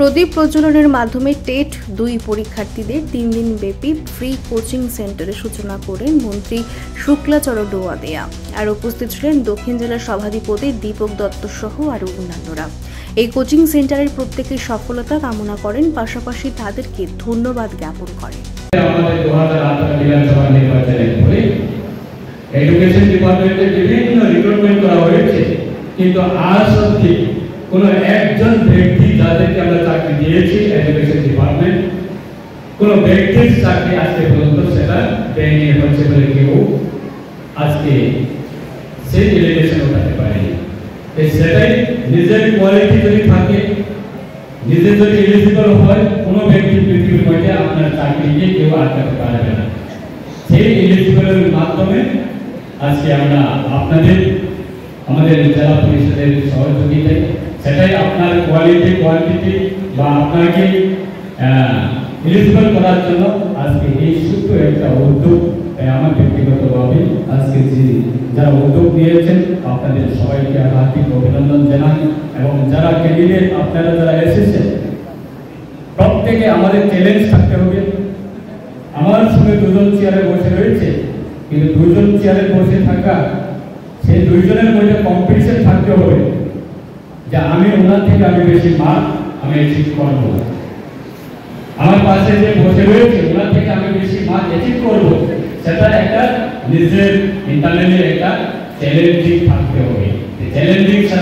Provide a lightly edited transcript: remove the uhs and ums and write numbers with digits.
প্রদীপ প্রজ্বলনের মাধ্যমে টেট 2 পরীক্ষার্থীদের 3 দিন ব্যাপী ফ্রি কোচিং সেন্টারের সূচনা করেন মন্ত্রী শুক্লাচরণ ডোয়াদিয়া। আর উপস্থিত ছিলেন দক্ষিণ জেলার সভাধিপতি দীপক দত্ত সহ আরও অন্যান্যরা। এই কোচিং সেন্টারের প্রত্যেকের সফলতা কামনা করেন, পাশাপাশি তাদেরকে ধন্যবাদ জ্ঞাপন করেন। এডুকেশন ডিপার্টমেন্টে বিভিন্ন রিক্রুটমেন্ট করা হয়েছে, কিন্তু আজ অবধি কোনো একজন ব্যক্তি যাদেরকে আমরা চাকরি দিয়েছি এডুকেশন ডিপার্টমেন্ট, কোনো ব্যক্তির চাকরি আজকে পর্যন্ত সেটা দেয়নি হচ্ছে বলে কেউ আজকে সেই ডেলিগেশন উঠাতে পারেনি। সেটাই নিজের কোয়ালিটি যদি থাকে, নিজের যদি এলিজিবল হয়, কোনো ব্যক্তি পৃথিবীর মধ্যে আপনার চাকরি নিয়ে কেউ আটকাতে পারবে না। সেই এলিজিবলের মাধ্যমে আজকে আমরা আপনাদের আমাদের জেলা পরিষদের সহযোগিতায় সেটাই আপনার কোয়ালিটি কোয়ান্টিটি বা আপনাকে এলিজিবল করার জন্য আজকে এই ছোট্ট একটা উদ্যোগ আমার ব্যক্তিগতভাবে আজকে যারা উদ্যোগ নিয়েছেন আপনাদের সবাইকে হার্দিক অভিনন্দন জানাই। এবং যারা ক্যান্ডিডেট আপনারা যারা এসেছেন, প্রত্যেকে আমাদের চ্যালেঞ্জ থাকতে হবে। আমার সঙ্গে দুজন চেয়ারে বসে রয়েছে, কিন্তু দুজন চেয়ারে বসে থাকা সেই দুইজনের মধ্যে কম্পিটিশন থাকতে হবে যে আমি ওনার থেকে আমি বেশি মার্ক আমি অ্যাচিভ করব। আমার পাশে যে বসে রয়েছে ওনার থেকে আমি বেশি মার্ক অ্যাচিভ করব, সেটা একটা নিজের ইন্টারনালি একটা চ্যালেঞ্জিং থাকতে হবে। চ্যালেঞ্জিং